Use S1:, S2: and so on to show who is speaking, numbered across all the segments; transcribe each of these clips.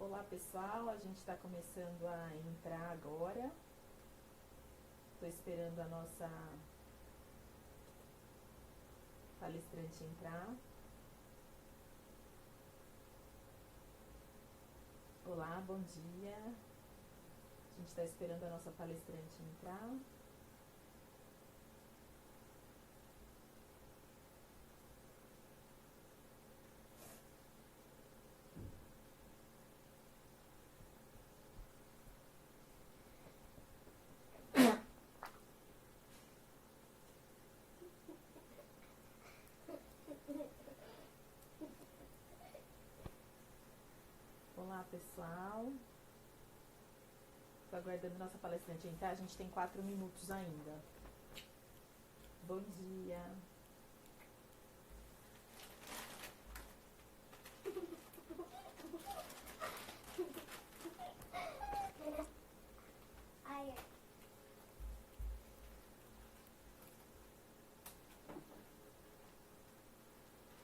S1: Olá pessoal, a gente está começando a entrar agora. Estou esperando a nossa palestrante entrar. Olá, bom dia. A gente está esperando a nossa palestrante entrar. Olá pessoal, estou aguardando nossa palestrante entrar, a gente tem 4 minutos ainda. Bom dia.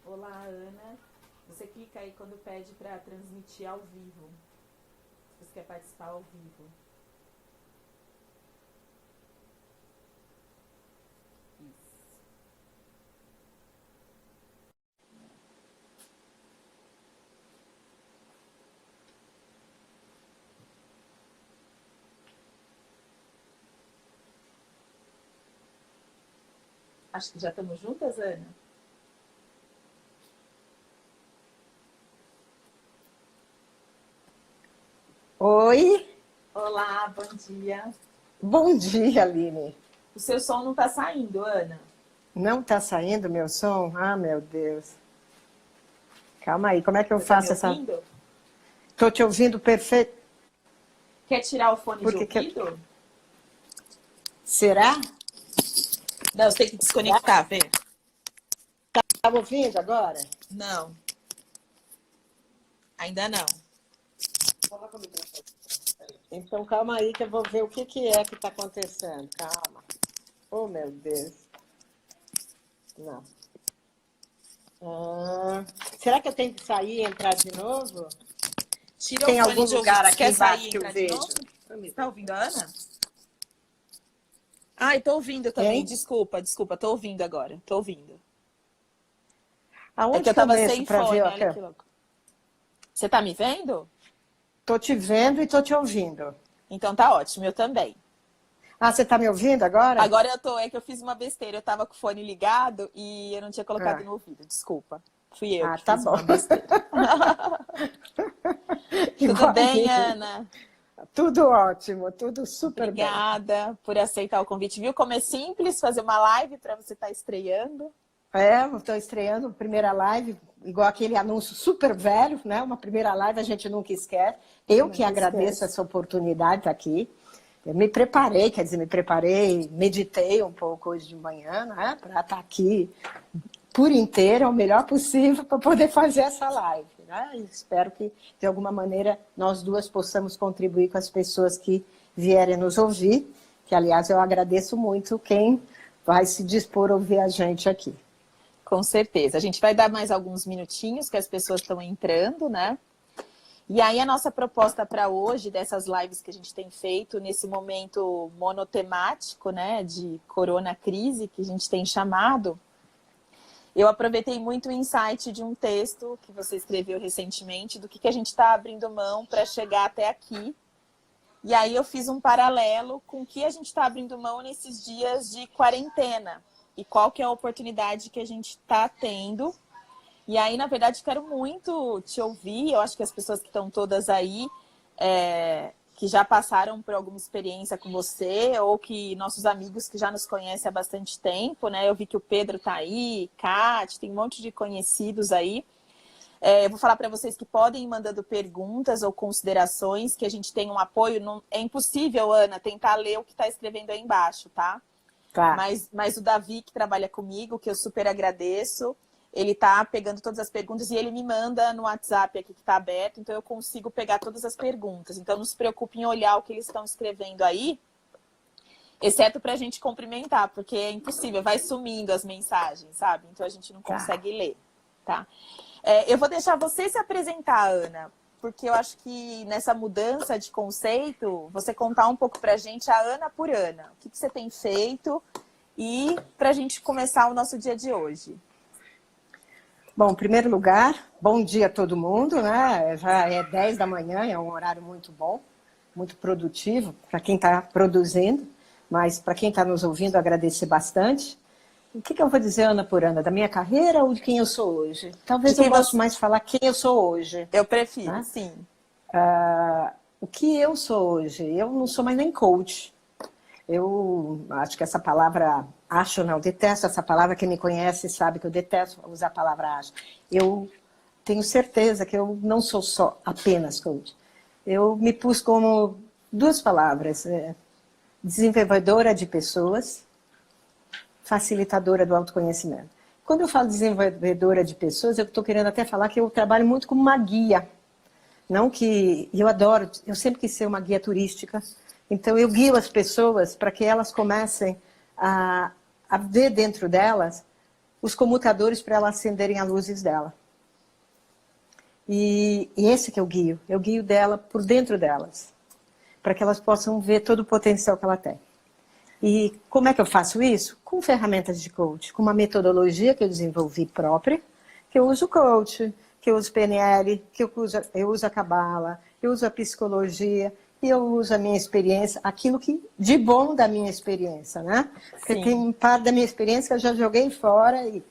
S1: Olá Ana, você clica aí quando pede para transmitir ao vivo, se você quer participar ao vivo. Isso. Acho que já estamos juntas, Ana?
S2: Oi.
S1: Olá, bom dia.
S2: Bom dia, Aline.
S1: O seu som não está saindo, Ana.
S2: Não está saindo meu som? Ah, meu Deus. Calma aí, como é que eu
S1: Você tá
S2: faço
S1: me
S2: essa...
S1: ouvindo?
S2: Estou te ouvindo perfeito.
S1: Quer tirar o fone de ouvido?
S2: Será?
S1: Não, você tem que desconectar, vê.
S2: Tá me ouvindo agora?
S1: Não. Ainda não.
S2: Então calma aí que eu vou ver o que é que está acontecendo. Calma. Oh, meu Deus. Não. Será que eu tenho que sair e entrar de novo?
S1: Tira
S2: Tem
S1: o fone
S2: algum
S1: de
S2: lugar
S1: ouvido.
S2: aqui
S1: Quer sair
S2: embaixo
S1: e
S2: que eu
S1: entrar de
S2: vejo?
S1: novo? Você tá ouvindo a Ana? Ai, tô ouvindo também.
S2: Hein?
S1: Desculpa, tô ouvindo agora. Tô ouvindo.
S2: Aonde
S1: É que eu
S2: que eu
S1: tava
S2: mexo
S1: sem
S2: para
S1: fone,
S2: ver?
S1: olha que louco. Você tá me vendo?
S2: Tô te vendo e tô te ouvindo.
S1: Então tá ótimo, eu também.
S2: Ah, você tá me ouvindo agora?
S1: Agora é que eu fiz uma besteira. Eu tava com o fone ligado e eu não tinha colocado
S2: Ah.
S1: no ouvido. Desculpa. Fui eu que
S2: Tá
S1: fiz
S2: bom.
S1: uma besteira. Tudo
S2: Igual a
S1: bem,
S2: mim.
S1: Ana?
S2: Tudo ótimo, tudo super bem.
S1: Obrigada por aceitar o convite. Viu como é simples fazer uma live para você estar estreando?
S2: Estou estreando a primeira live, igual aquele anúncio super velho, né? Uma primeira live a gente nunca esquece. Eu que agradeço essa oportunidade aqui. Eu me preparei, meditei um pouco hoje de manhã, né? Para estar aqui por inteiro, o melhor possível, para poder fazer essa live. Né? E espero que, de alguma maneira, nós duas possamos contribuir com as pessoas que vierem nos ouvir, que, aliás, eu agradeço muito quem vai se dispor a ouvir a gente aqui.
S1: Com certeza. A gente vai dar mais alguns minutinhos que as pessoas estão entrando, né? E aí a nossa proposta para hoje, dessas lives que a gente tem feito, nesse momento monotemático, né, de corona crise, que a gente tem chamado, eu aproveitei muito o insight de um texto que você escreveu recentemente, do que a gente está abrindo mão para chegar até aqui. E aí eu fiz um paralelo com o que a gente está abrindo mão nesses dias de quarentena. E qual que é a oportunidade que a gente está tendo. E aí, na verdade, quero muito te ouvir. Eu acho que as pessoas que estão todas aí, que já passaram por alguma experiência com você, ou que nossos amigos que já nos conhecem há bastante tempo, né? Eu vi que o Pedro está aí, Kat, tem um monte de conhecidos aí. Eu vou falar para vocês que podem ir mandando perguntas ou considerações, que a gente tem um apoio. Não, é impossível, Ana, tentar ler o que está escrevendo aí embaixo, tá?
S2: Tá.
S1: Mas o Davi, que trabalha comigo, que eu super agradeço, ele tá pegando todas as perguntas e ele me manda no WhatsApp aqui que está aberto, então eu consigo pegar todas as perguntas. Então não se preocupe em olhar o que eles estão escrevendo aí, exceto para a gente cumprimentar, porque é impossível, vai sumindo as mensagens, sabe? Então a gente não consegue ler, tá? Eu vou deixar você se apresentar, Ana. porque eu acho que nessa mudança de conceito, você contar um pouco pra gente, a Ana por Ana. O que você tem feito e pra gente começar o nosso dia de hoje.
S2: Bom, em primeiro lugar, bom dia a todo mundo, né? Já é 10 da manhã, é um horário muito bom, muito produtivo para quem está produzindo, mas para quem está nos ouvindo, agradecer bastante. O que eu vou dizer, Ana por Ana, da minha carreira ou de quem eu sou hoje? Talvez eu gosto mais falar quem eu sou hoje.
S1: Eu prefiro,
S2: né?
S1: sim.
S2: O que eu sou hoje? Eu não sou mais nem coach. Eu acho que essa palavra, acho não, detesto essa palavra, quem me conhece sabe que eu detesto usar a palavra acho. Eu tenho certeza que eu não sou só apenas coach. Eu me pus como duas palavras, desenvolvedora de pessoas, facilitadora do autoconhecimento. Quando eu falo desenvolvedora de pessoas, eu estou querendo até falar que eu trabalho muito como uma guia. Não que eu adoro, eu sempre quis ser uma guia turística. Então, eu guio as pessoas para que elas comecem a ver dentro delas os comutadores para elas acenderem as luzes dela. E esse que eu guio dela por dentro delas, para que elas possam ver todo o potencial que ela tem. E como é que eu faço isso? Com ferramentas de coach, com uma metodologia que eu desenvolvi própria, que eu uso coach, que eu uso PNL, que eu uso a Cabala, eu uso a psicologia, e eu uso a minha experiência, aquilo que de bom da minha experiência, né? Porque tem parte da minha experiência que eu já joguei fora e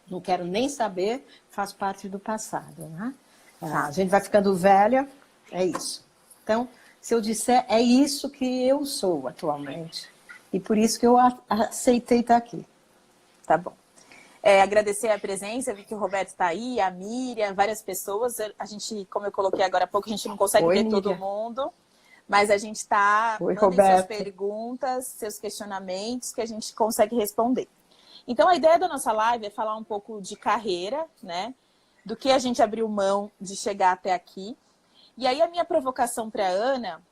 S2: não quero nem saber, faz parte do passado, né? A gente vai ficando velha, é isso. Então, se eu disser, é isso que eu sou atualmente. E por isso que eu aceitei estar aqui.
S1: Tá bom. Agradecer a presença, vi que o Roberto está aí, a Miriam, várias pessoas. A gente, como eu coloquei agora há pouco, a gente não consegue ver
S2: Miriam.
S1: Todo mundo. Mas a gente está mandando suas perguntas, seus questionamentos, que a gente consegue responder. Então, a ideia da nossa live é falar um pouco de carreira, né? Do que a gente abriu mão de chegar até aqui. E aí, a minha provocação para a Ana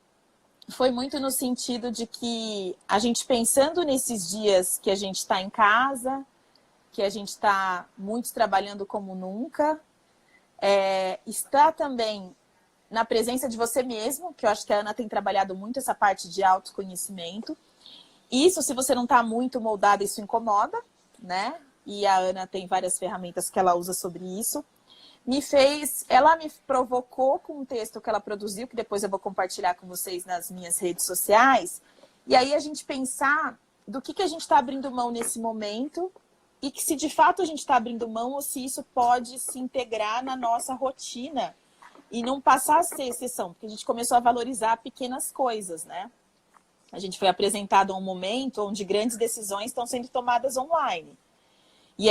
S1: foi muito no sentido de que a gente pensando nesses dias que a gente está em casa, que a gente está muitos trabalhando como nunca, está também na presença de você mesmo, que eu acho que a Ana tem trabalhado muito essa parte de autoconhecimento. Isso, se você não está muito moldada, isso incomoda, né? E a Ana tem várias ferramentas que ela usa sobre isso. Ela me provocou com um texto que ela produziu, que depois eu vou compartilhar com vocês nas minhas redes sociais. E aí a gente pensar do que a gente está abrindo mão nesse momento e que se de fato a gente está abrindo mão ou se isso pode se integrar na nossa rotina e não passar a ser exceção, porque a gente começou a valorizar pequenas coisas, né? A gente foi apresentado a um momento onde grandes decisões estão sendo tomadas online. E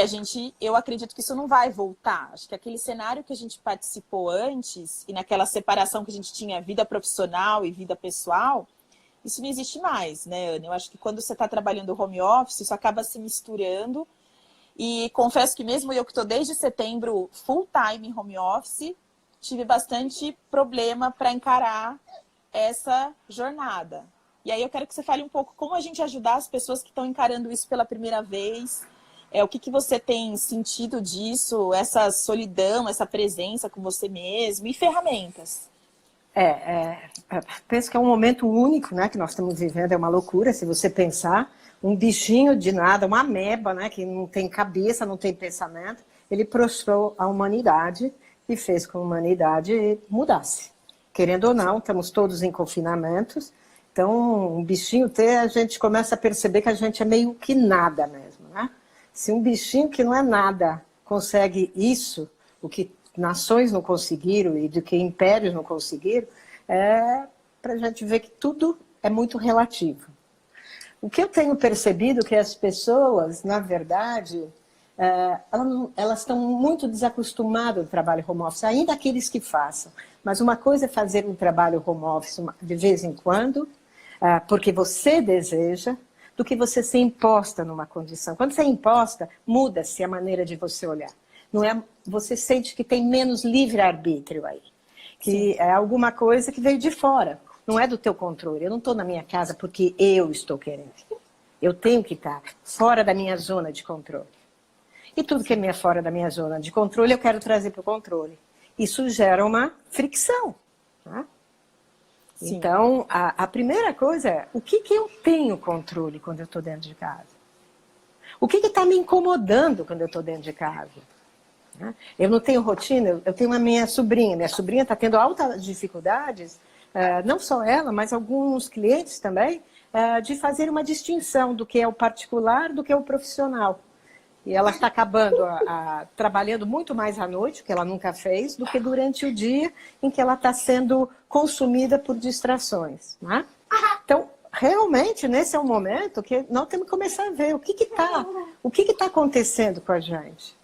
S1: eu acredito que isso não vai voltar. Acho que aquele cenário que a gente participou antes, e naquela separação que a gente tinha vida profissional e vida pessoal, isso não existe mais, né, Ana? Eu acho que quando você está trabalhando home office, isso acaba se misturando. E confesso que mesmo eu que estou desde setembro full time em home office, tive bastante problema para encarar essa jornada. E aí eu quero que você fale um pouco como a gente ajudar as pessoas que estão encarando isso pela primeira vez. O que você tem sentido disso, essa solidão, essa presença com você mesmo e ferramentas?
S2: Penso que é um momento único, né, que nós estamos vivendo, é uma loucura se você pensar. Um bichinho de nada, uma ameba, né, que não tem cabeça, não tem pensamento, ele prostrou a humanidade e fez com que a humanidade mudasse. Querendo ou não, estamos todos em confinamentos, então um bichinho a gente começa a perceber que a gente é meio que nada mesmo, né? Se um bichinho que não é nada consegue isso, o que nações não conseguiram e do que impérios não conseguiram, para a gente ver que tudo é muito relativo. O que eu tenho percebido é que as pessoas, na verdade, elas estão muito desacostumadas ao trabalho home office, ainda aqueles que façam. Mas uma coisa é fazer um trabalho home office de vez em quando, porque você deseja, do que você ser imposta numa condição. Quando você é imposta, muda-se a maneira de você olhar. Não é, você sente que tem menos livre-arbítrio aí. Que Sim. É alguma coisa que veio de fora. Não é do teu controle. Eu não estou na minha casa porque eu estou querendo. Eu tenho que estar fora da minha zona de controle. E tudo que é fora da minha zona de controle, eu quero trazer para o controle. isso gera uma fricção. Tá? Então, a primeira coisa é, o que eu tenho controle quando eu estou dentro de casa? O que está me incomodando quando eu estou dentro de casa? Eu não tenho rotina, eu tenho a minha sobrinha está tendo altas dificuldades, não só ela, mas alguns clientes também, de fazer uma distinção do que é o particular do que é o profissional. E ela está acabando trabalhando muito mais à noite, que ela nunca fez, do que durante o dia em que ela está sendo consumida por distrações. Né? Então, realmente, nesse é um momento que nós temos que começar a ver o que está acontecendo com a gente.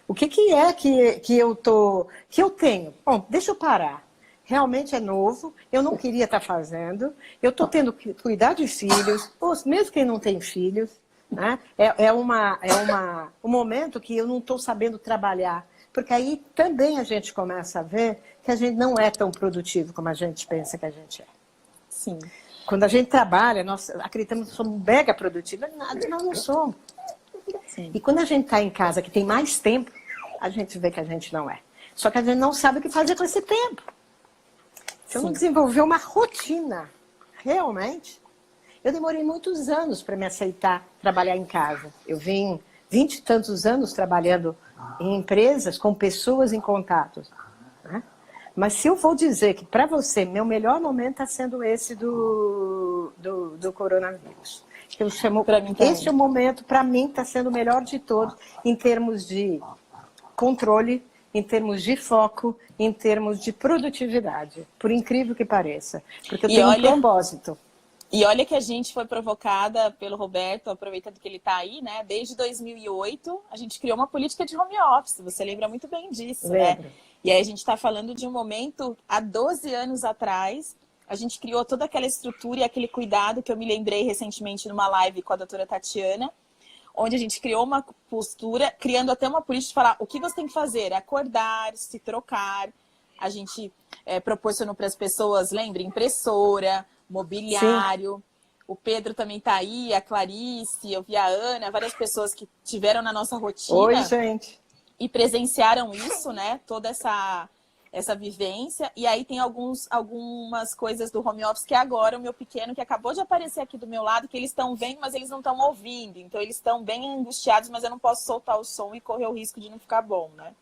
S2: O que é que eu tenho? Bom, deixa eu parar. Realmente é novo, eu não queria estar fazendo, eu estou tendo que cuidar de filhos, mesmo quem não tem filhos, né? Um momento que eu não estou sabendo trabalhar, porque aí também a gente começa a ver que a gente não é tão produtivo como a gente pensa que a gente é.
S1: Sim.
S2: Quando a gente trabalha, nós acreditamos que somos mega produtivos, nós não somos. Sim. E quando a gente está em casa, que tem mais tempo, a gente vê que a gente não é. Só que a gente não sabe o que fazer com esse tempo. Se eu não desenvolver uma rotina, realmente, eu demorei muitos anos para me aceitar trabalhar em casa. Eu vim 20 e tantos anos trabalhando em empresas com pessoas em contato. Né? Mas se eu vou dizer que para você, meu melhor momento está sendo esse do coronavírus. Eu chamo, esse é o momento, para mim, está sendo o melhor de todos, em termos de controle, em termos de foco, em termos de produtividade. Por incrível que pareça. Porque eu tenho um propósito.
S1: E olha que a gente foi provocada pelo Roberto, aproveitando que ele está aí, né? Desde 2008, a gente criou uma política de home office. Você lembra muito bem disso, né? E aí a gente está falando de um momento, há 12 anos atrás, a gente criou toda aquela estrutura e aquele cuidado que eu me lembrei recentemente numa live com a doutora Tatiana, onde a gente criou uma postura, criando até uma política de falar o que você tem que fazer, acordar, se trocar. A gente proporcionou para as pessoas, lembra, impressora, mobiliário. Sim. O Pedro também está aí, a Clarice, eu vi a Ana, várias pessoas que tiveram na nossa rotina.
S2: Oi, gente.
S1: E presenciaram isso, né? Toda essa vivência. E aí tem algumas coisas do home office que agora o meu pequeno, que acabou de aparecer aqui do meu lado, que eles estão vendo, mas eles não estão ouvindo. Então eles estão bem angustiados, mas eu não posso soltar o som e correr o risco de não ficar bom, né?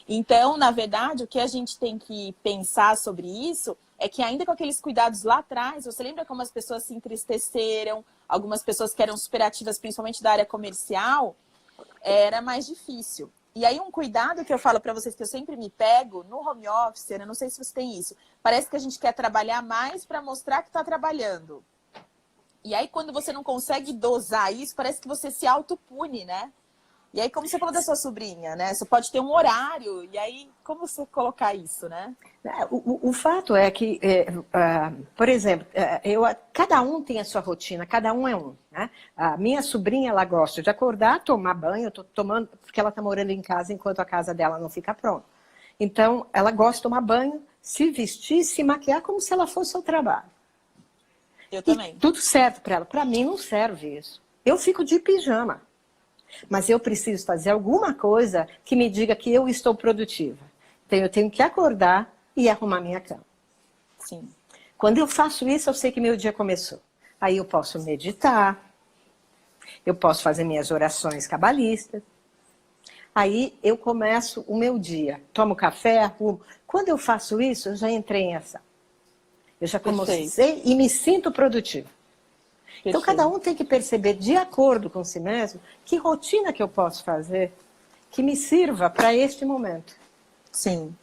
S1: Então, na verdade, o que a gente tem que pensar sobre isso é que ainda com aqueles cuidados lá atrás, você lembra como as pessoas se entristeceram, algumas pessoas que eram superativas, principalmente da área comercial, era mais difícil. E aí um cuidado que eu falo para vocês, que eu sempre me pego no home office, eu não sei se você tem isso, parece que a gente quer trabalhar mais para mostrar que está trabalhando. E aí quando você não consegue dosar isso, parece que você se autopune, né? E aí, como você falou da sua sobrinha, né? Você pode ter um horário, e aí, como você colocar isso, né?
S2: O fato é que, por exemplo, cada um tem a sua rotina, cada um é um. Né? A minha sobrinha, ela gosta de acordar, tomar banho, eu tô tomando, porque ela está morando em casa enquanto a casa dela não fica pronta. Então, ela gosta de tomar banho, se vestir, se maquiar como se ela fosse ao trabalho.
S1: Eu também.
S2: E tudo certo para ela. Para mim não serve isso. Eu fico de pijama. Mas eu preciso fazer alguma coisa que me diga que eu estou produtiva. Então eu tenho que acordar e arrumar minha cama.
S1: Sim.
S2: Quando eu faço isso, eu sei que meu dia começou. Aí eu posso meditar, eu posso fazer minhas orações cabalistas. Aí eu começo o meu dia, tomo café, arrumo. Quando eu faço isso, eu já entrei em ação. Eu já comecei e me sinto produtiva. Então, cada um tem que perceber, de acordo com si mesmo, que rotina que eu posso fazer que me sirva para este momento.
S1: Sim.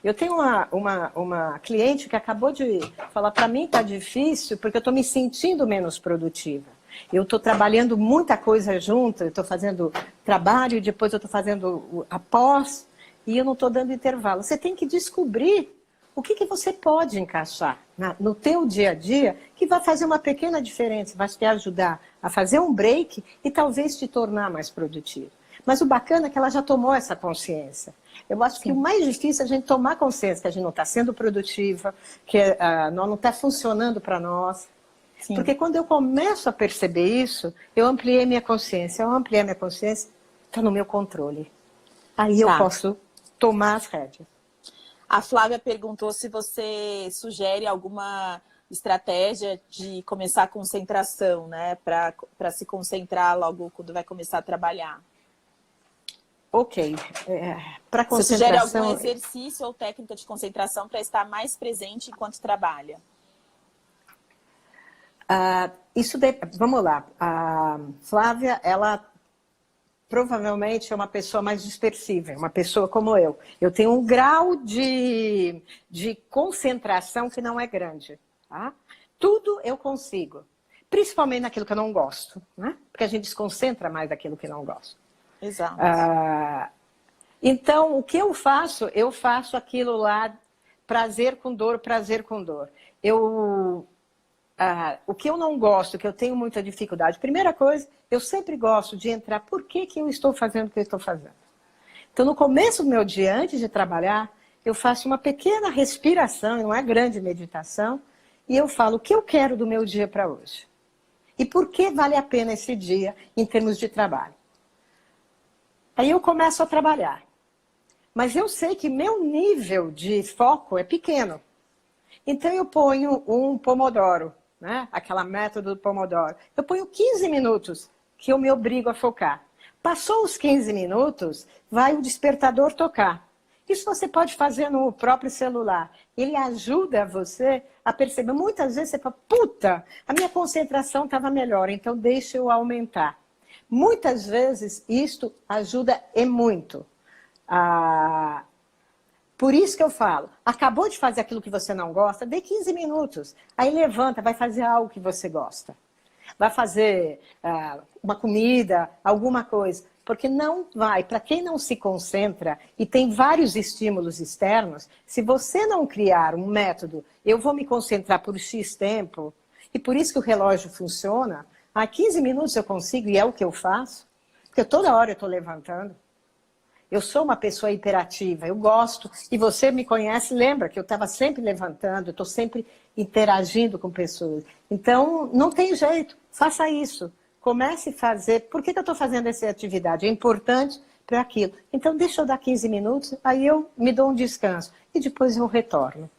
S2: Eu tenho uma cliente que acabou de falar, para mim está difícil porque eu estou me sentindo menos produtiva. Eu estou trabalhando muita coisa junto, eu estou fazendo trabalho, depois eu estou fazendo após, e eu não estou dando intervalo. Você tem que descobrir o que você pode encaixar no teu dia a dia que vai fazer uma pequena diferença, vai te ajudar a fazer um break e talvez te tornar mais produtivo. Mas o bacana é que ela já tomou essa consciência. Eu acho que o mais difícil é a gente tomar consciência que a gente não está sendo produtiva, que não está funcionando para nós. Sim. Porque quando eu começo a perceber isso, eu ampliei minha consciência. Eu ampliei minha consciência, está no meu controle. Aí eu posso tomar as rédeas.
S1: A Flávia perguntou se você sugere alguma estratégia de começar a concentração, né? Para se concentrar logo quando vai começar a trabalhar.
S2: Ok. Para
S1: Você sugere algum
S2: concentração...
S1: exercício ou técnica de concentração para estar mais presente enquanto trabalha?
S2: Vamos lá. A Flávia, ela provavelmente é uma pessoa mais dispersível, uma pessoa como eu. Eu tenho um grau de concentração que não é grande. Tá? Tudo eu consigo, principalmente naquilo que eu não gosto, né? Porque a gente desconcentra mais daquilo que não gosta.
S1: Exato.
S2: Então, o que eu faço? Eu faço aquilo lá, prazer com dor, prazer com dor. O que eu não gosto, que eu tenho muita dificuldade, primeira coisa, eu sempre gosto de entrar, por que eu estou fazendo o que eu estou fazendo? Então, no começo do meu dia, antes de trabalhar, eu faço uma pequena respiração, não é grande meditação, e eu falo o que eu quero do meu dia para hoje. E por que vale a pena esse dia em termos de trabalho. Aí eu começo a trabalhar. Mas eu sei que meu nível de foco é pequeno. Então eu ponho um Pomodoro, né? Aquela método do Pomodoro. Eu ponho 15 minutos que eu me obrigo a focar. Passou os 15 minutos, vai o despertador tocar. Isso você pode fazer no próprio celular. Ele ajuda você a perceber. Muitas vezes você fala, puta, a minha concentração estava melhor, então deixa eu aumentar. Muitas vezes isto ajuda e muito. Por isso que eu falo, acabou de fazer aquilo que você não gosta, dê 15 minutos. Aí levanta, vai fazer algo que você gosta. Vai fazer uma comida, alguma coisa. Porque não vai, para quem não se concentra e tem vários estímulos externos, se você não criar um método, eu vou me concentrar por X tempo, e por isso que o relógio funciona, a 15 minutos eu consigo, e é o que eu faço, porque toda hora eu estou levantando. Eu sou uma pessoa hiperativa, eu gosto, e você me conhece, lembra que eu estava sempre levantando, eu estou sempre interagindo com pessoas. Então, não tem jeito, faça isso. Comece a fazer. Por que eu estou fazendo essa atividade? É importante para aquilo. Então, deixa eu dar 15 minutos, aí eu me dou um descanso. E depois eu retorno.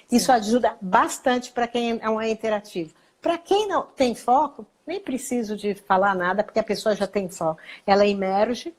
S2: Sim. Isso ajuda bastante para quem é um interativo. Para quem não tem foco, nem preciso de falar nada, porque a pessoa já tem foco. Ela emerge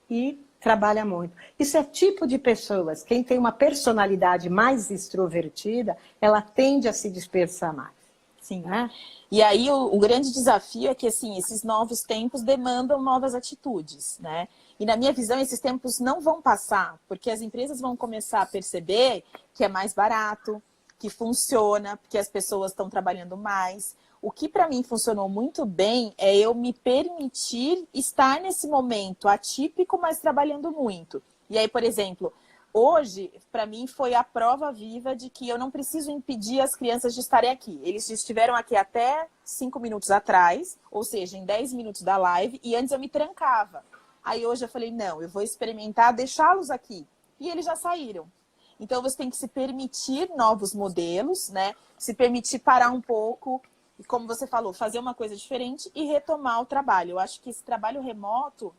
S2: e trabalha muito. Isso é tipo de pessoas. Quem tem uma personalidade mais extrovertida, ela tende a se dispersar mais.
S1: Sim. Né? E aí o grande desafio é que assim, esses novos tempos demandam novas atitudes, né? E na minha visão, esses tempos não vão passar, porque as empresas vão começar a perceber que é mais barato, que funciona, porque as pessoas estão trabalhando mais. O que para mim funcionou muito bem é eu me permitir estar nesse momento atípico, mas trabalhando muito. E aí, por exemplo, hoje, para mim, foi a prova viva de que eu não preciso impedir as crianças de estarem aqui. Eles estiveram aqui até 5 minutos atrás, ou seja, em 10 minutos da live, e antes eu me trancava. Aí hoje eu falei, não, eu vou experimentar deixá-los aqui. E eles já saíram. Então você tem que se permitir novos modelos, né? Se permitir parar um pouco, e como você falou, fazer uma coisa diferente e retomar o trabalho. Eu acho que esse trabalho remoto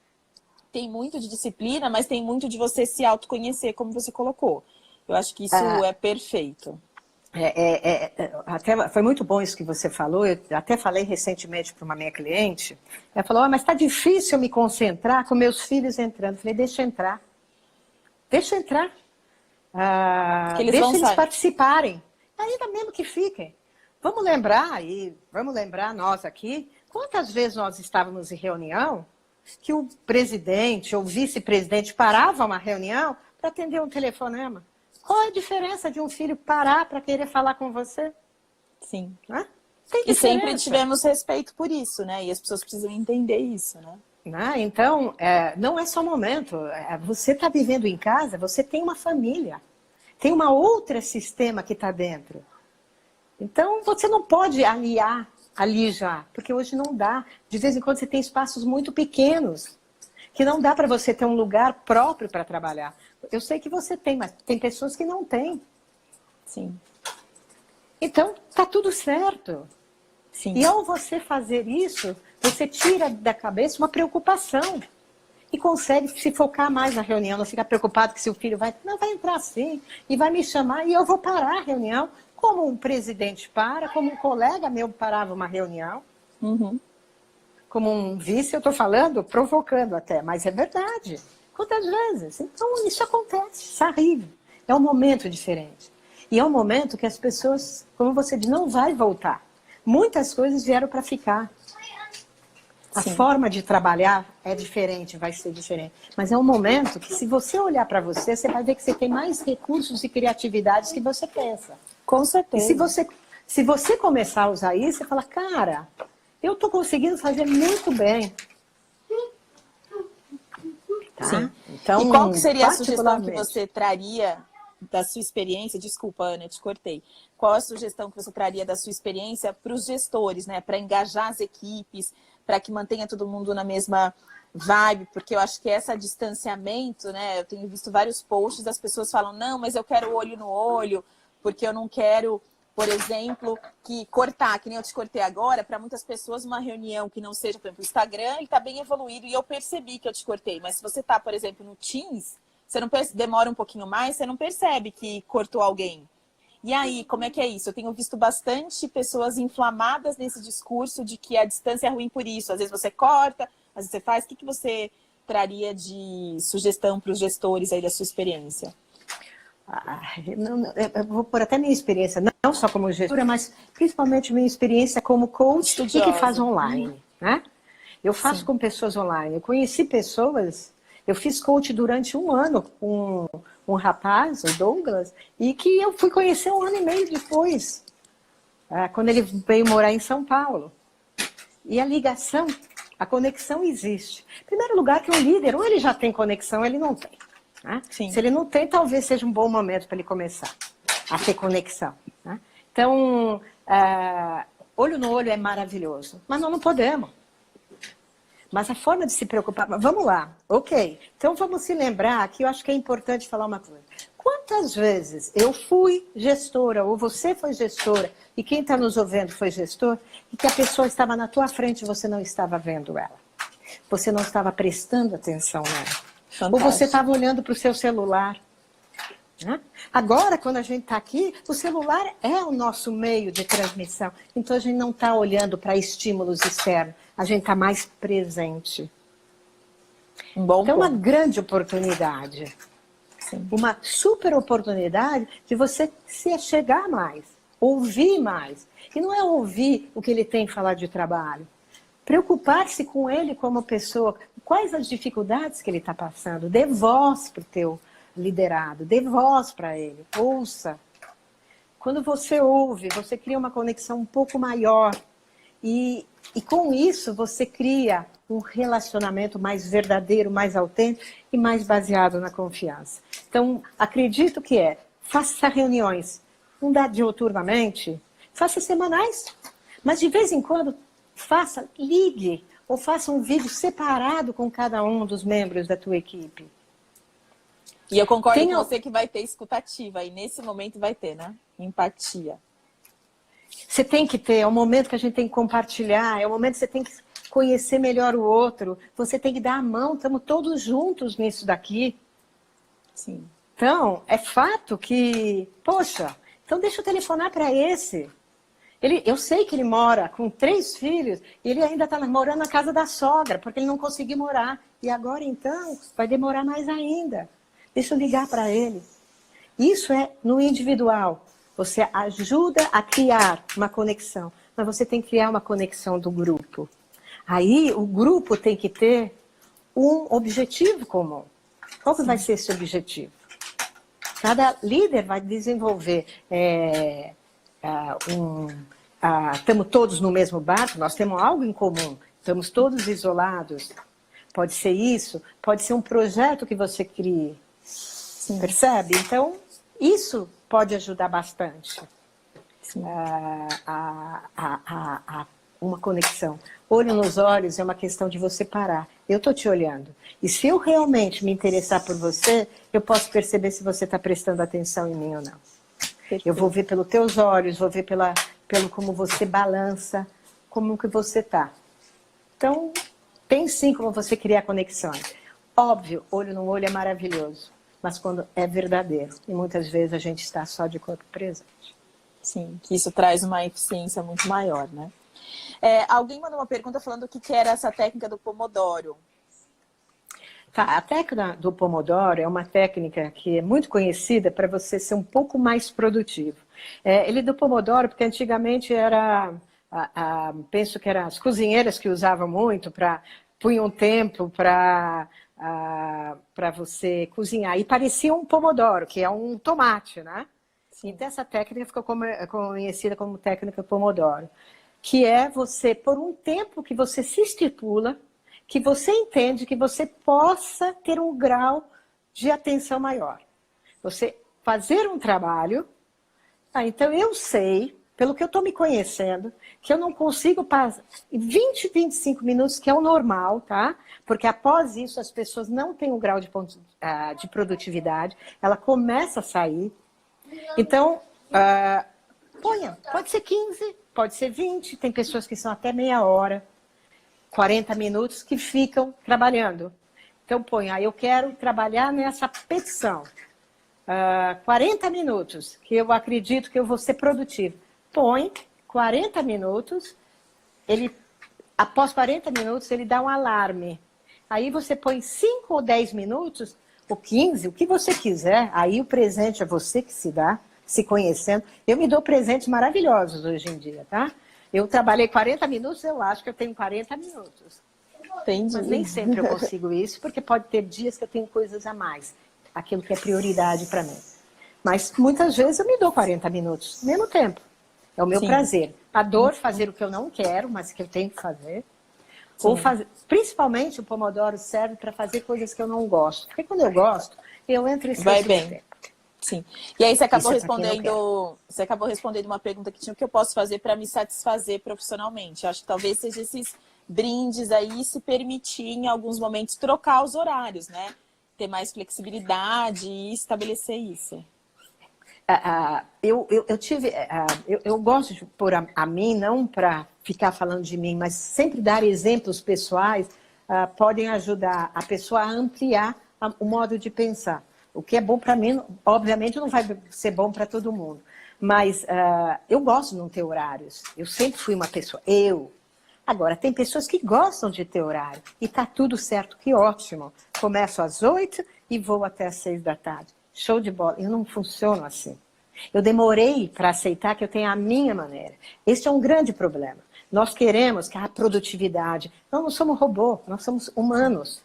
S1: tem muito de disciplina, mas tem muito de você se autoconhecer, como você colocou. Eu acho que isso é perfeito.
S2: Até foi muito bom isso que você falou. Eu até falei recentemente para uma minha cliente. Ela falou, mas está difícil me concentrar com meus filhos entrando. Eu falei, deixa entrar. Deixa entrar. Deixa eles participarem. Ainda mesmo que fiquem. Vamos lembrar nós aqui, quantas vezes nós estávamos em reunião que o presidente ou vice-presidente parava uma reunião para atender um telefonema. Qual é a diferença de um filho parar para querer falar com você?
S1: Sim.
S2: E
S1: sempre tivemos respeito por isso, né? E as pessoas precisam entender isso, né?
S2: Então, não é só momento. Você está vivendo em casa, você tem uma família. Tem uma outra sistema que está dentro. Então, você não pode alijar, porque hoje não dá. De vez em quando você tem espaços muito pequenos, que não dá para você ter um lugar próprio para trabalhar. Eu sei que você tem, mas tem pessoas que não têm.
S1: Sim.
S2: Então, tá tudo certo.
S1: Sim.
S2: E ao você fazer isso, você tira da cabeça uma preocupação. e consegue se focar mais na reunião, não fica preocupado que se o filho vai entrar sim, e vai me chamar e eu vou parar a reunião, como um presidente para, como um colega meu parava uma reunião, como um vice, eu estou falando, provocando até, mas é verdade. Quantas vezes? Então, isso acontece, isso é horrível. É um momento diferente. E é um momento que as pessoas, como você diz, não vai voltar. Muitas coisas vieram para ficar. A forma de trabalhar é diferente, vai ser diferente. Mas é um momento que, se você olhar para você, você vai ver que você tem mais recursos e criatividades que você pensa.
S1: Com certeza.
S2: E se você começar a usar isso, você fala, cara, eu estou conseguindo fazer muito bem. Tá?
S1: Sim.
S2: Então,
S1: e qual que seria a sugestão que você traria da sua experiência? Desculpa, Ana, te cortei. Qual a sugestão que você traria da sua experiência para os gestores, né? Para engajar as equipes, para que mantenha todo mundo na mesma vibe? Porque eu acho que esse distanciamento, né? Eu tenho visto vários posts das pessoas falam, não, mas eu quero olho no olho, porque eu não quero, por exemplo, cortar, que nem eu te cortei agora, para muitas pessoas uma reunião que não seja, por exemplo, o Instagram, ele está bem evoluído e eu percebi que eu te cortei. Mas se você está, por exemplo, no Teams, você não demora um pouquinho mais, você não percebe que cortou alguém. E aí, como é que é isso? Eu tenho visto bastante pessoas inflamadas nesse discurso de que a distância é ruim por isso. Às vezes você corta, às vezes você faz. O que você traria de sugestão para os gestores aí da sua experiência?
S2: Eu vou pôr até minha experiência, não só como gestora, mas principalmente minha experiência como coach e que faz online. Né? Eu faço com pessoas online. Eu conheci pessoas, eu fiz coach durante um ano com um rapaz, o Douglas, e que eu fui conhecer um ano e meio depois, quando ele veio morar em São Paulo. E a ligação, a conexão existe. Em primeiro lugar, que o líder, ou ele já tem conexão, ou ele não tem. Né? Se ele não tem, talvez seja um bom momento para ele começar a ter conexão. Né? Então, olho no olho é maravilhoso, mas nós não podemos. Mas a forma de se preocupar... Vamos lá, ok. Então vamos se lembrar que eu acho que é importante falar uma coisa. Quantas vezes eu fui gestora, ou você foi gestora, e quem está nos ouvindo foi gestor, e que a pessoa estava na tua frente e você não estava vendo ela. Você não estava prestando atenção nela. Fantástico. Ou você estava olhando para o seu celular. Né? Agora, quando a gente está aqui, o celular é o nosso meio de transmissão. Então, a gente não está olhando para estímulos externos. A gente está mais presente. Então, é uma grande oportunidade. Sim. Uma super oportunidade de você se chegar mais, ouvir mais. E não é ouvir o que ele tem que falar de trabalho. Preocupar-se com ele como pessoa. Quais as dificuldades que ele está passando? Dê voz para o teu liderado, dê voz para ele, ouça. Quando você ouve, você cria uma conexão um pouco maior. E com isso você cria um relacionamento mais verdadeiro, mais autêntico e mais baseado na confiança. Então, acredito que faça reuniões, não dá diuturnamente, faça semanais, mas de vez em quando ligue ou faça um vídeo separado com cada um dos membros da tua equipe.
S1: E eu concordo com você que vai ter escutativa, e nesse momento vai ter, né? Empatia.
S2: Você tem que ter, é um momento que a gente tem que compartilhar, é um momento que você tem que conhecer melhor o outro, você tem que dar a mão, estamos todos juntos nisso daqui.
S1: Sim.
S2: Então, é fato que, poxa, então deixa eu telefonar para esse. Eu sei que ele mora com 3 filhos e ele ainda está morando na casa da sogra, porque ele não conseguiu morar. E agora, então, vai demorar mais ainda. Deixa eu ligar para ele. Isso é no individual. Você ajuda a criar uma conexão, mas você tem que criar uma conexão do grupo. Aí, o grupo tem que ter um objetivo comum. Qual que vai ser esse objetivo? Cada líder vai desenvolver... estamos todos no mesmo barco, nós temos algo em comum, estamos todos isolados. Pode ser isso, pode ser um projeto que você crie. Sim. Percebe? Então, isso pode ajudar bastante uma conexão. Olho nos olhos é uma questão de você parar. Eu estou te olhando. E se eu realmente me interessar por você, eu posso perceber se você está prestando atenção em mim ou não. Perfeito. Eu vou ver pelos teus olhos, vou ver pelo como você balança, como que você está. Então, tem sim como você criar conexões. Óbvio, olho no olho é maravilhoso, mas quando é verdadeiro. E muitas vezes a gente está só de corpo presente.
S1: Sim, que isso traz uma eficiência muito maior, né? Alguém mandou uma pergunta falando o que era essa técnica do Pomodoro.
S2: Tá, a técnica do Pomodoro é uma técnica que é muito conhecida para você ser um pouco mais produtivo. Ele do Pomodoro, porque antigamente era, penso que eram as cozinheiras que usavam muito, punham tempo para você cozinhar. E parecia um Pomodoro, que é um tomate, né? Então essa técnica ficou conhecida como técnica Pomodoro, que é você, por um tempo que você se estipula, que você entende que você possa ter um grau de atenção maior. Você fazer um trabalho, então eu sei, pelo que eu estou me conhecendo, que eu não consigo passar 20, 25 minutos, que é o normal, tá? Porque após isso as pessoas não têm um grau de produtividade, ela começa a sair. Então, ponha, pode ser 15, pode ser 20, tem pessoas que são até meia hora. 40 minutos que ficam trabalhando. Então, eu quero trabalhar nessa petição. 40 minutos, que eu acredito que eu vou ser produtivo. Põe 40 minutos, após 40 minutos, ele dá um alarme. Aí você põe 5 ou 10 minutos, ou 15, o que você quiser. Aí o presente é você que se dá, se conhecendo. Eu me dou presentes maravilhosos hoje em dia, tá? Eu trabalhei 40 minutos, eu acho que eu tenho 40 minutos.
S1: Entendi.
S2: Mas nem sempre eu consigo isso, porque pode ter dias que eu tenho coisas a mais. Aquilo que é prioridade para mim. Mas muitas vezes eu me dou 40 minutos, mesmo tempo. É o meu prazer. Adoro fazer o que eu não quero, mas que eu tenho que fazer. Ou principalmente o Pomodoro serve para fazer coisas que eu não gosto. Porque quando eu gosto, eu entro e esqueço do tempo.
S1: Sim. E aí você acabou respondendo uma pergunta que tinha: o que eu posso fazer para me satisfazer profissionalmente? Eu acho que talvez seja esses brindes aí, se permitir em alguns momentos trocar os horários, né? Ter mais flexibilidade e estabelecer isso.
S2: Eu gosto de pôr a mim, não para ficar falando de mim, mas sempre dar exemplos pessoais podem ajudar a pessoa a ampliar o modo de pensar. O que é bom para mim, obviamente, não vai ser bom para todo mundo. Mas eu gosto de não ter horários. Eu sempre fui uma pessoa. Agora, tem pessoas que gostam de ter horário. E está tudo certo, que ótimo. Começo às 8 e vou até às 6 da tarde. Show de bola. Eu não funciono assim. Eu demorei para aceitar que eu tenho a minha maneira. Esse é um grande problema. Nós queremos que a produtividade... Não somos robô, nós somos humanos.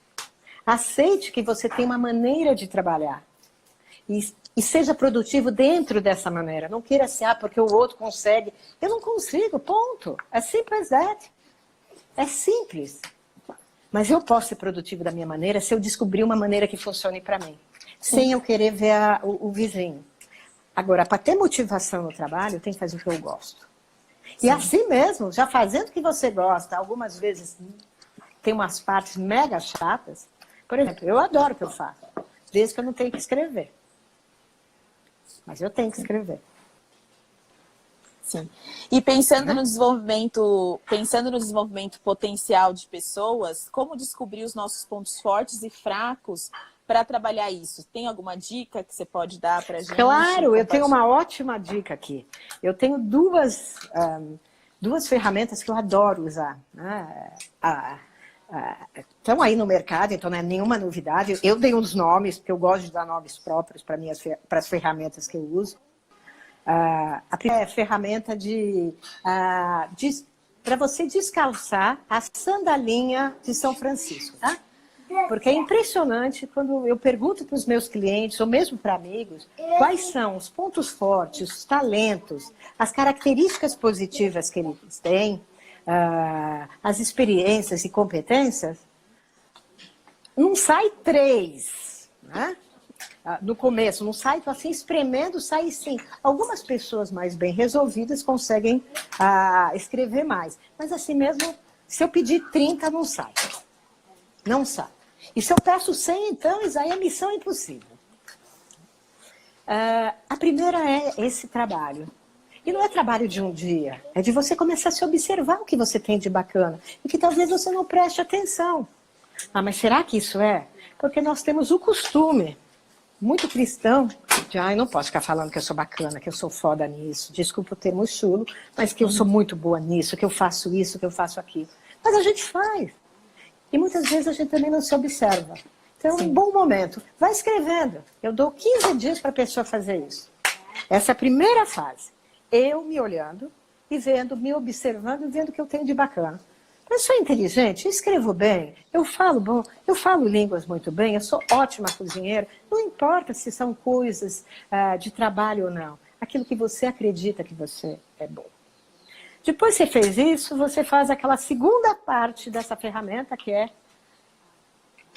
S2: Aceite que você tem uma maneira de trabalhar. E seja produtivo dentro dessa maneira. Não queira ser, porque o outro consegue. Eu não consigo, ponto. É simples that. É simples. Mas eu posso ser produtivo da minha maneira se eu descobrir uma maneira que funcione para mim. Sem eu querer ver o vizinho. Agora, para ter motivação no trabalho, eu tenho que fazer o que eu gosto. E assim mesmo, já fazendo o que você gosta, algumas vezes tem umas partes mega chatas. Por exemplo, eu adoro o que eu faço, desde que eu não tenho que escrever. Mas eu tenho que escrever.
S1: Sim. E pensando no desenvolvimento potencial de pessoas, como descobrir os nossos pontos fortes e fracos para trabalhar isso? Tem alguma dica que você pode dar para a gente?
S2: Claro, eu tenho uma ótima dica aqui. Eu tenho duas ferramentas que eu adoro usar. Estão aí no mercado, então não é nenhuma novidade. Eu dei uns nomes, porque eu gosto de dar nomes próprios para as ferramentas que eu uso. A primeira é a ferramenta para você descalçar a sandalinha de São Francisco, tá? Porque é impressionante quando eu pergunto para os meus clientes, ou mesmo para amigos, quais são os pontos fortes, os talentos, as características positivas que eles têm, as experiências e competências, não sai 3, né? No começo, não sai assim espremendo, sai sim. Algumas pessoas mais bem resolvidas conseguem escrever mais. Mas assim mesmo, se eu pedir 30, não sai. Não sai. E se eu peço 100, então, isso aí é missão impossível. A primeira é esse trabalho. E não é trabalho de um dia. É de você começar a se observar o que você tem de bacana. E que talvez você não preste atenção. Mas será que isso é? Porque nós temos o costume, muito cristão, de não posso ficar falando que eu sou bacana, que eu sou foda nisso, desculpa o termo chulo, mas que eu sou muito boa nisso, que eu faço isso, que eu faço aquilo. Mas a gente faz. E muitas vezes a gente também não se observa. Então, um bom momento. Vai escrevendo. Eu dou 15 dias para a pessoa fazer isso. Essa é a primeira fase. Eu me olhando e vendo, me observando e vendo o que eu tenho de bacana. Eu sou inteligente, eu escrevo bem, eu falo bom, eu falo línguas muito bem, eu sou ótima cozinheira. Não importa se são coisas de trabalho ou não. Aquilo que você acredita que você é bom. Depois que você fez isso, você faz aquela segunda parte dessa ferramenta, que é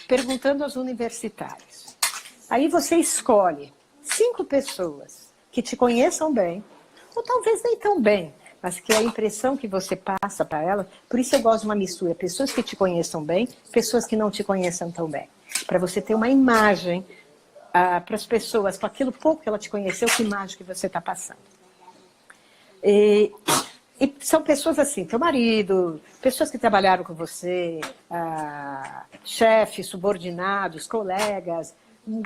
S2: perguntando aos universitários. Aí você escolhe 5 pessoas que te conheçam bem, ou talvez nem tão bem, mas que a impressão que você passa para elas, por isso eu gosto de uma mistura, pessoas que te conheçam bem, pessoas que não te conheçam tão bem, para você ter uma imagem para as pessoas, com aquilo pouco que ela te conheceu, que imagem que você está passando. E são pessoas assim, teu marido, pessoas que trabalharam com você, chefes, subordinados, colegas, um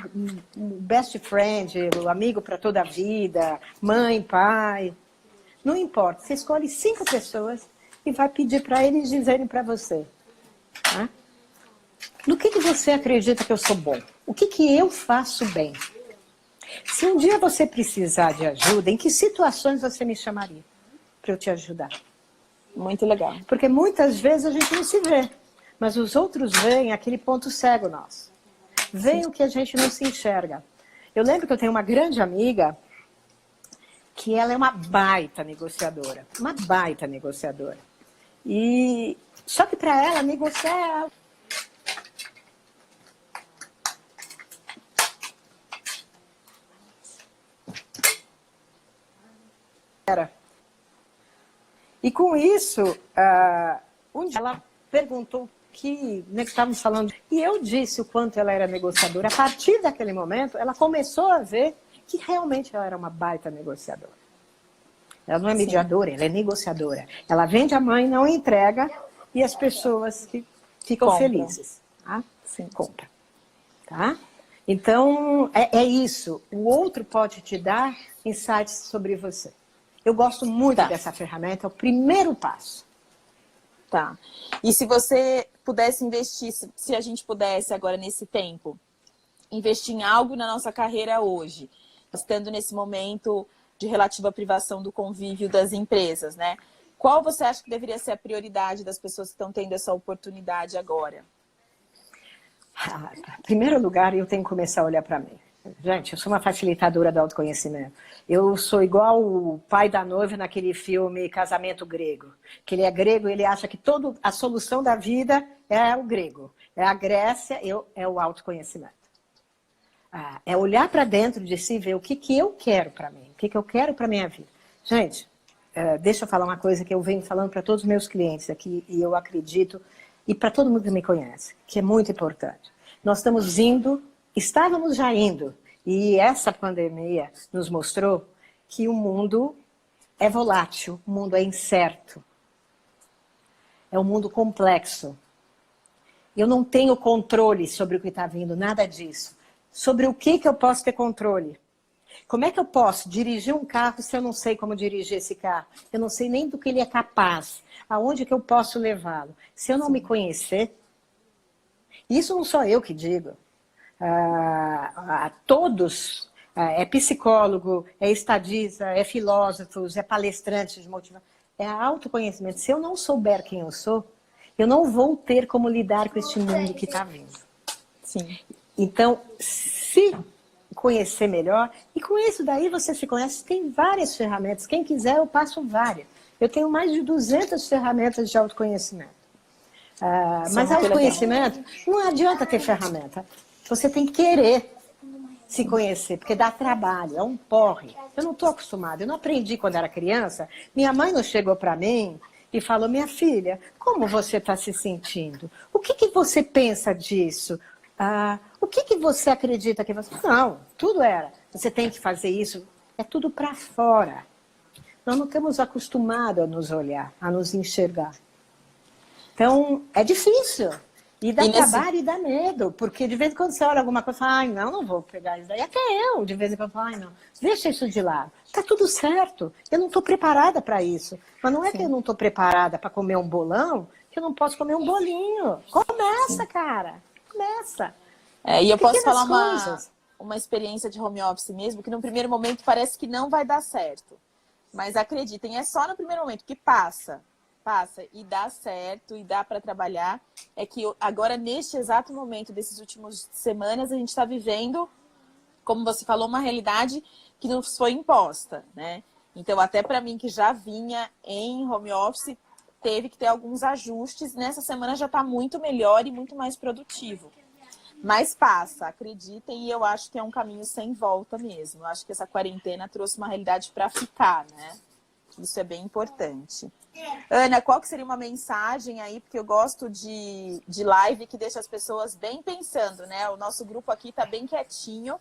S2: best friend, um amigo para toda a vida, mãe, pai. Não importa, você escolhe 5 pessoas e vai pedir para eles dizerem para você. Né? No que você acredita que eu sou bom? O que eu faço bem? Se um dia você precisar de ajuda, em que situações você me chamaria para eu te ajudar?
S1: Muito legal.
S2: Porque muitas vezes a gente não se vê, mas os outros veem aquele ponto cego nosso. Veem o que a gente não se enxerga. Eu lembro que eu tenho uma grande amiga que ela é uma baita negociadora. Uma baita negociadora. Só que para ela, negociar... E com isso, um dia ela perguntou que estávamos falando, e eu disse o quanto ela era negociadora. A partir daquele momento, ela começou a ver que realmente ela era uma baita negociadora. Ela não é mediadora, ela é negociadora. Ela vende a mãe, não entrega, e as pessoas que ficam felizes. Tá?
S1: Sim.
S2: Compra. Tá? Então, é isso. O outro pode te dar insights sobre você. Eu gosto muito dessa ferramenta, é o primeiro passo.
S1: Tá. E se você pudesse investir, se a gente pudesse agora nesse tempo, investir em algo na nossa carreira hoje, estando nesse momento de relativa privação do convívio das empresas, né? Qual você acha que deveria ser a prioridade das pessoas que estão tendo essa oportunidade agora?
S2: Em primeiro lugar, eu tenho que começar a olhar para mim. Gente, eu sou uma facilitadora do autoconhecimento. Eu sou igual o pai da noiva naquele filme Casamento Grego. Que ele é grego, ele acha que toda a solução da vida é o grego. É a Grécia, é o autoconhecimento. É olhar para dentro de si e ver o que eu quero para mim, o que eu quero para minha vida. Gente, deixa eu falar uma coisa que eu venho falando para todos os meus clientes aqui, e eu acredito, e para todo mundo que me conhece, que é muito importante. Nós estávamos já indo, e essa pandemia nos mostrou que o mundo é volátil, o mundo é incerto, é um mundo complexo. Eu não tenho controle sobre o que está vindo, nada disso. Sobre o que eu posso ter controle? Como é que eu posso dirigir um carro se eu não sei como dirigir esse carro? Eu não sei nem do que ele é capaz. Aonde que eu posso levá-lo? Se eu não me conhecer, isso não sou eu que digo. Todos, é psicólogo, é estadista, é filósofos, é palestrante de motivação. É autoconhecimento. Se eu não souber quem eu sou, eu não vou ter como lidar com este mundo que está vindo.
S1: Sim.
S2: Então, se conhecer melhor, e com isso daí você se conhece, tem várias ferramentas. Quem quiser, eu passo várias. Eu tenho mais de 200 ferramentas de autoconhecimento. Mas autoconhecimento, não adianta ter ferramenta. Você tem que querer se conhecer, porque dá trabalho, é um porre. Eu não estou acostumada, eu não aprendi quando era criança. Minha mãe não chegou para mim e falou, minha filha, como você está se sentindo? O que você pensa disso? O que você acredita que você... Não, tudo era. Você tem que fazer isso. É tudo para fora. Nós não estamos acostumados a nos olhar, a nos enxergar. Então, é difícil. E dá trabalho e dá medo, porque de vez em quando você olha alguma coisa e fala, ai, não vou pegar isso daí. Até eu, de vez em quando, falo, ai, não, deixa isso de lado. Tá tudo certo, eu não estou preparada para isso. Mas não é que eu não estou preparada para comer um bolão, que eu não posso comer um bolinho. Começa, cara, começa.
S1: E eu posso falar uma experiência de home office mesmo, que no primeiro momento parece que não vai dar certo. Mas acreditem, é só no primeiro momento que passa e dá certo e dá para trabalhar. É que agora, neste exato momento, desses últimos semanas, a gente está vivendo, como você falou, uma realidade que nos foi imposta, né? Então, até para mim, que já vinha em home office, teve que ter alguns ajustes. Nessa semana já está muito melhor e muito mais produtivo. Mas passa, acreditem, e eu acho que é um caminho sem volta mesmo. Eu acho que essa quarentena trouxe uma realidade para ficar, né? Isso é bem importante. Ana, qual que seria uma mensagem aí? Porque eu gosto de live que deixa as pessoas bem pensando, né? O nosso grupo aqui está bem quietinho.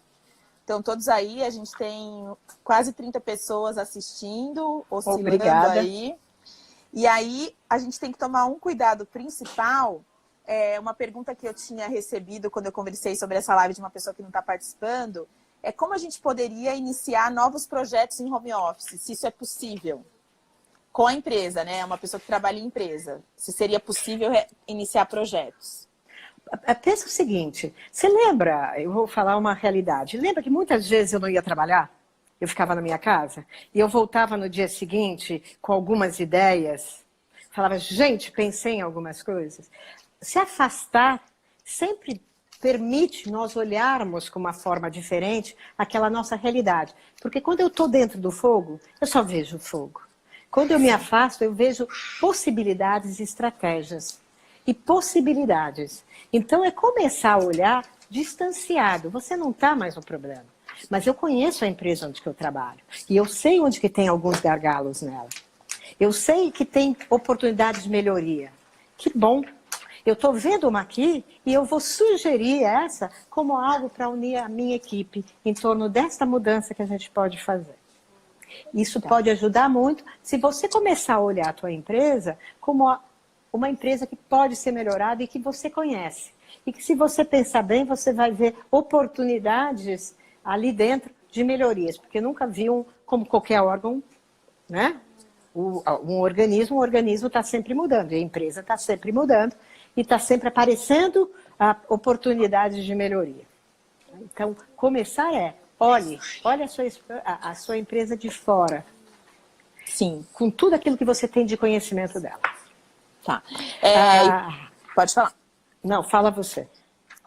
S1: Então, todos aí, a gente tem quase 30 pessoas assistindo, oscilando aí. E aí, a gente tem que tomar um cuidado principal. Uma pergunta que eu tinha recebido quando eu conversei sobre essa live de uma pessoa que não está participando, é como a gente poderia iniciar novos projetos em home office, se isso é possível. Com a empresa, né? Uma pessoa que trabalha em empresa. Se seria possível iniciar projetos.
S2: Pensa o seguinte, você lembra, eu vou falar uma realidade, lembra que muitas vezes eu não ia trabalhar? Eu ficava na minha casa e eu voltava no dia seguinte com algumas ideias, falava, gente, pensei em algumas coisas. Se afastar sempre permite nós olharmos com uma forma diferente aquela nossa realidade. Porque quando eu estou dentro do fogo, eu só vejo o fogo. Quando eu me afasto, eu vejo possibilidades e estratégias. E possibilidades. Então, é começar a olhar distanciado. Você não está mais no problema. Mas eu conheço a empresa onde que eu trabalho. E eu sei onde que tem alguns gargalos nela. Eu sei que tem oportunidades de melhoria. Que bom! Eu estou vendo uma aqui e eu vou sugerir essa como algo para unir a minha equipe em torno desta mudança que a gente pode fazer. Isso pode ajudar muito se você começar a olhar a tua empresa como uma empresa que pode ser melhorada e que você conhece. E que se você pensar bem, você vai ver oportunidades ali dentro de melhorias. Porque nunca viu, como qualquer órgão, né? Um organismo está sempre mudando. E a empresa está sempre mudando. E está sempre aparecendo oportunidades de melhoria. Então, começar olhe a sua empresa de fora.
S1: Sim.
S2: Com tudo aquilo que você tem de conhecimento dela.
S1: Tá. Pode falar.
S2: Não, fala você.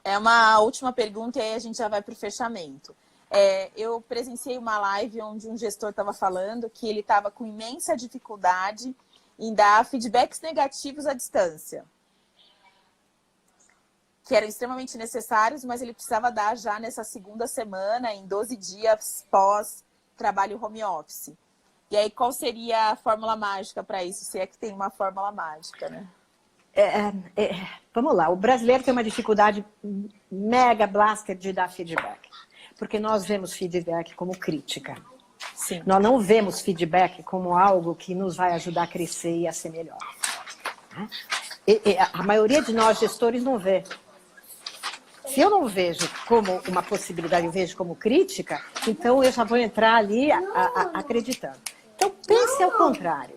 S1: É uma última pergunta e aí a gente já vai para o fechamento. Eu presenciei uma live onde um gestor estava falando que ele estava com imensa dificuldade em dar feedbacks negativos à distância. Que eram extremamente necessários, mas ele precisava dar já nessa segunda semana, em 12 dias pós-trabalho home office. E aí, qual seria a fórmula mágica para isso? Se é que tem uma fórmula mágica, né?
S2: Vamos lá, o brasileiro tem uma dificuldade mega blaster de dar feedback. Porque nós vemos feedback como crítica.
S1: Sim.
S2: Nós não vemos feedback como algo que nos vai ajudar a crescer e a ser melhor. A maioria de nós gestores não vê. Se eu não vejo como uma possibilidade, eu vejo como crítica, então eu já vou entrar ali acreditando. Então, pense ao contrário.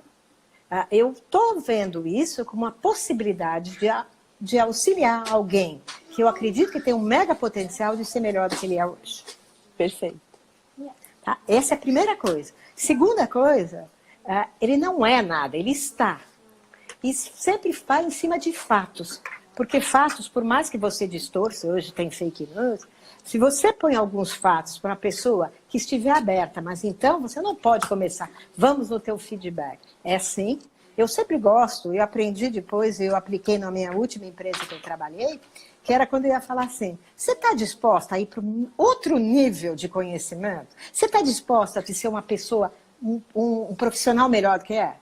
S2: Eu estou vendo isso como uma possibilidade de auxiliar alguém que eu acredito que tem um mega potencial de ser melhor do que ele é hoje.
S1: Perfeito.
S2: Tá? Essa é a primeira coisa. Segunda coisa, ele não é nada, ele está. E sempre fala em cima de fatos. Porque fatos, por mais que você distorça, hoje tem fake news, se você põe alguns fatos para uma pessoa que estiver aberta, mas então você não pode começar, vamos no teu feedback. É sim. Eu sempre gosto, eu aprendi depois, eu apliquei na minha última empresa que eu trabalhei, que era quando eu ia falar assim, você está disposta a ir para um outro nível de conhecimento? Você está disposta a ser uma pessoa, um profissional melhor do que é?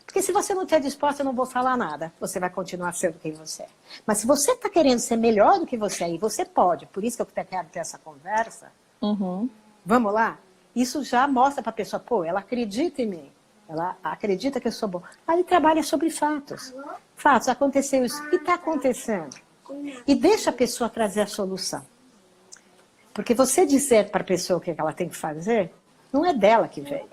S2: Porque se você não estiver disposta, eu não vou falar nada. Você vai continuar sendo quem você é. Mas se você está querendo ser melhor do que você é, e você pode, por isso que eu quero ter essa conversa, vamos lá? Isso já mostra para a pessoa, pô, ela acredita em mim. Ela acredita que eu sou bom. Aí trabalha sobre fatos. Fatos, aconteceu isso. O que está acontecendo? E deixa a pessoa trazer a solução. Porque você dizer para a pessoa o que ela tem que fazer, não é dela que vem.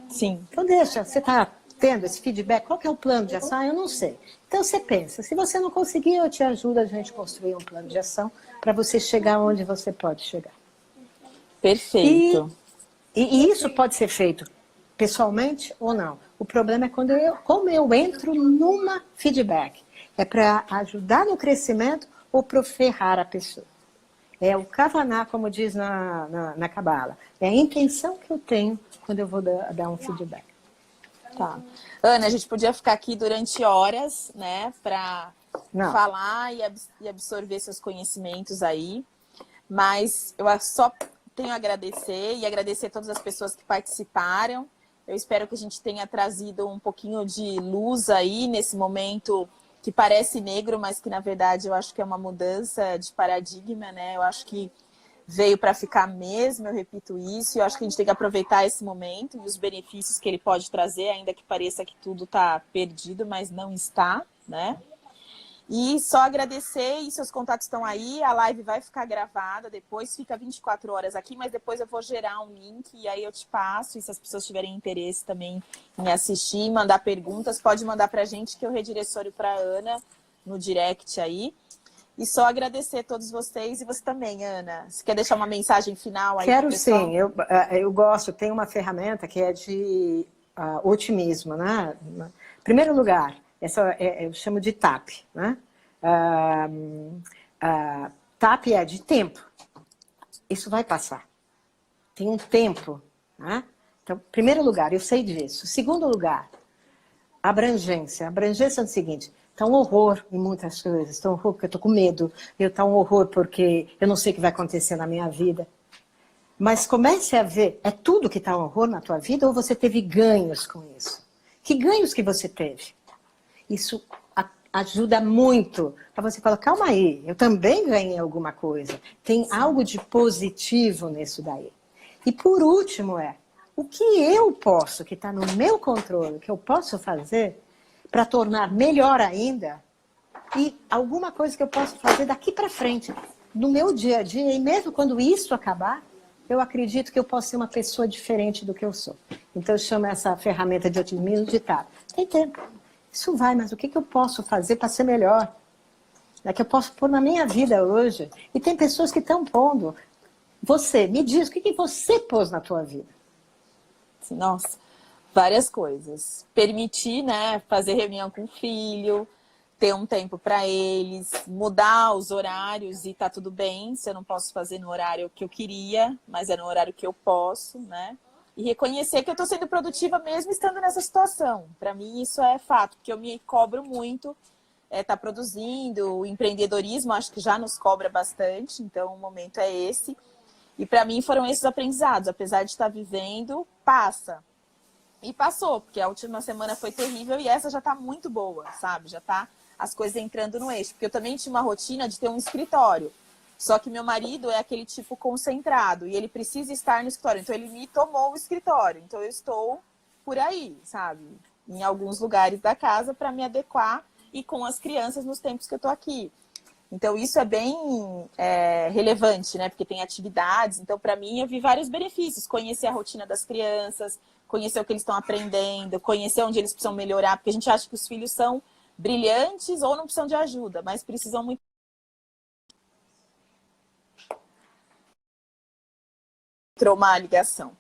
S1: Sim.
S2: Então deixa, você está tendo esse feedback, qual que é o plano de ação? Eu não sei. Então você pensa, se você não conseguir, eu te ajudo a gente construir um plano de ação para você chegar onde você pode chegar.
S1: Perfeito.
S2: E isso pode ser feito pessoalmente ou não. O problema é como eu entro numa feedback. É para ajudar no crescimento ou para ferrar a pessoa. É o kavaná, como diz na Cabala. É a intenção que eu tenho quando eu vou dar um feedback.
S1: Tá. Ana, a gente podia ficar aqui durante horas, né, para falar e absorver seus conhecimentos aí. Mas eu só tenho a agradecer e agradecer a todas as pessoas que participaram. Eu espero que a gente tenha trazido um pouquinho de luz aí nesse momento que parece negro, mas que na verdade eu acho que é uma mudança de paradigma, né? Eu acho que veio para ficar mesmo, eu repito isso, e eu acho que a gente tem que aproveitar esse momento e os benefícios que ele pode trazer, ainda que pareça que tudo está perdido, mas não está, né? E só agradecer, e seus contatos estão aí, a live vai ficar gravada, depois fica 24 horas aqui, mas depois eu vou gerar um link e aí eu te passo, e se as pessoas tiverem interesse também em assistir, mandar perguntas, pode mandar pra gente que eu redireciono pra Ana no direct aí. E só agradecer a todos vocês e você também, Ana. Você quer deixar uma mensagem final aí?
S2: Quero sim, eu gosto, tem uma ferramenta que é de otimismo, né? Em primeiro lugar, eu chamo de TAP, né? TAP é de tempo. Isso vai passar. Tem um tempo, né? Então, em primeiro lugar, eu sei disso. Segundo lugar, abrangência. Abrangência é o seguinte, está um horror em muitas coisas. Está um horror porque eu estou com medo. Está um horror porque eu não sei o que vai acontecer na minha vida. Mas comece a ver, é tudo que está um horror na tua vida ou você teve ganhos com isso? Que ganhos que você teve? Isso ajuda muito para você falar, calma aí, eu também ganhei alguma coisa. Tem algo de positivo nisso daí. E por último o que eu posso, que está no meu controle, o que eu posso fazer para tornar melhor ainda e alguma coisa que eu posso fazer daqui para frente, no meu dia a dia, e mesmo quando isso acabar, eu acredito que eu posso ser uma pessoa diferente do que eu sou. Então eu chamo essa ferramenta de otimismo de TAP. Tem tempo. Isso vai, mas o que eu posso fazer para ser melhor? É que eu posso pôr na minha vida hoje. E tem pessoas que estão pondo. Você, me diz, o que você pôs na tua vida?
S1: Nossa, várias coisas. Permitir, né, fazer reunião com o filho, ter um tempo para eles, mudar os horários e tá tudo bem. Se eu não posso fazer no horário que eu queria, mas é no horário que eu posso, né? E reconhecer que eu estou sendo produtiva mesmo estando nessa situação. Para mim isso é fato, porque eu me cobro muito, tá produzindo, o empreendedorismo acho que já nos cobra bastante, então o momento é esse. E para mim foram esses aprendizados, apesar de estar vivendo, passa. E passou, porque a última semana foi terrível e essa já está muito boa, sabe? Já tá as coisas entrando no eixo. Porque eu também tinha uma rotina de ter um escritório. Só que meu marido é aquele tipo concentrado e ele precisa estar no escritório. Então, ele me tomou o escritório. Então, eu estou por aí, sabe? Em alguns lugares da casa para me adequar e com as crianças nos tempos que eu estou aqui. Então, isso é bem relevante, né? Porque tem atividades. Então, para mim, eu vi vários benefícios. Conhecer a rotina das crianças, conhecer o que eles estão aprendendo, conhecer onde eles precisam melhorar. Porque a gente acha que os filhos são brilhantes ou não precisam de ajuda, mas precisam muito uma ligação.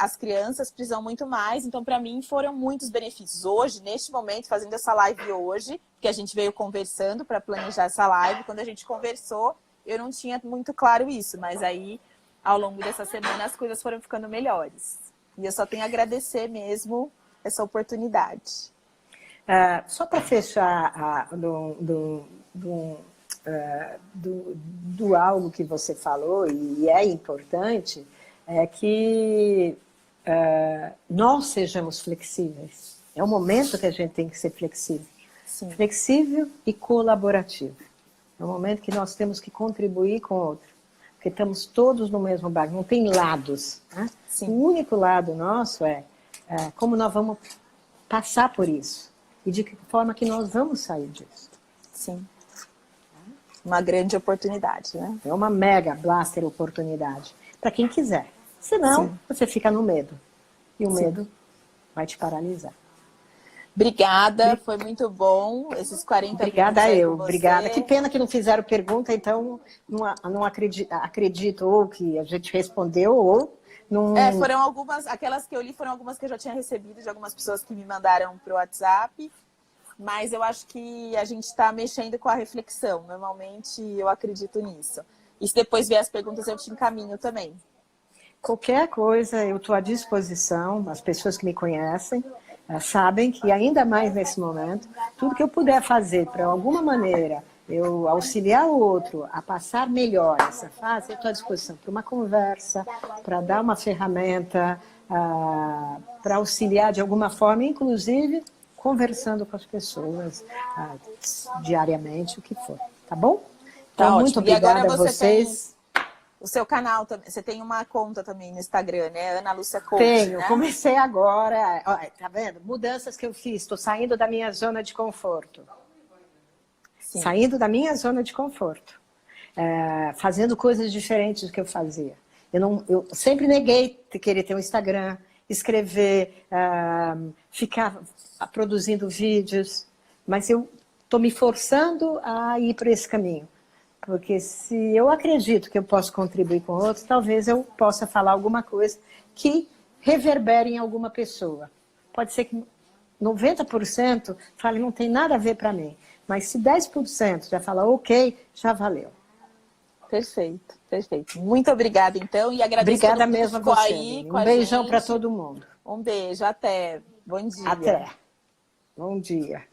S1: As crianças precisam muito mais, então para mim foram muitos benefícios. Hoje, neste momento, fazendo essa live hoje, que a gente veio conversando para planejar essa live, quando a gente conversou, eu não tinha muito claro isso, mas aí, ao longo dessa semana, as coisas foram ficando melhores. E eu só tenho a agradecer mesmo essa oportunidade.
S2: Só para fechar do algo que você falou, e é importante, é que nós sejamos flexíveis. É o momento que a gente tem que ser flexível. Sim. Flexível e colaborativo. É o momento que nós temos que contribuir com o outro. Porque estamos todos no mesmo barco, não tem lados. Né? O único lado nosso é como nós vamos passar por isso. E de que forma que nós vamos sair disso.
S1: Sim. Uma grande oportunidade, né?
S2: É uma mega blaster oportunidade para quem quiser. Senão,
S1: Sim.
S2: você fica no medo. E o
S1: Sim.
S2: medo vai te paralisar.
S1: Obrigada, foi muito bom esses 40
S2: Obrigada
S1: minutos aí
S2: eu,
S1: com você.
S2: obrigada. Que pena que não fizeram pergunta, então não acredito ou que a gente respondeu ou não...
S1: Foram algumas, aquelas que eu li foram algumas que eu já tinha recebido de algumas pessoas que me mandaram para o WhatsApp, mas eu acho que a gente está mexendo com a reflexão, normalmente eu acredito nisso. E se depois vier as perguntas eu te encaminho também.
S2: Qualquer coisa, eu estou à disposição, as pessoas que me conhecem sabem que ainda mais nesse momento, tudo que eu puder fazer para alguma maneira eu auxiliar o outro a passar melhor essa fase, eu estou à disposição para uma conversa, para dar uma ferramenta, para auxiliar de alguma forma, inclusive conversando com as pessoas diariamente, o que for, tá bom? Então,
S1: Tá
S2: muito
S1: ótimo. E agora
S2: obrigada a vocês.
S1: O seu canal, você tem uma conta também no Instagram, né? Ana Lúcia Coach,
S2: Tenho,
S1: né?
S2: comecei agora. Olha, tá vendo? Mudanças que eu fiz. Estou saindo da minha zona de conforto.
S1: Sim.
S2: Saindo da minha zona de conforto. Fazendo coisas diferentes do que eu fazia. Eu sempre neguei querer ter um Instagram, escrever, ficar produzindo vídeos. Mas eu estou me forçando a ir para esse caminho. Porque se eu acredito que eu posso contribuir com outros, talvez eu possa falar alguma coisa que reverbere em alguma pessoa. Pode ser que 90% fale, não tem nada a ver para mim. Mas se 10% já fala, ok, já valeu.
S1: Perfeito, perfeito. Muito obrigada, então, e agradeço
S2: Obrigada
S1: todo mundo
S2: mesmo a
S1: que ficou
S2: você.
S1: aí com
S2: Um
S1: a
S2: beijão para
S1: gente.
S2: todo mundo.
S1: Um beijo, até. Bom dia.
S2: Até. Bom dia.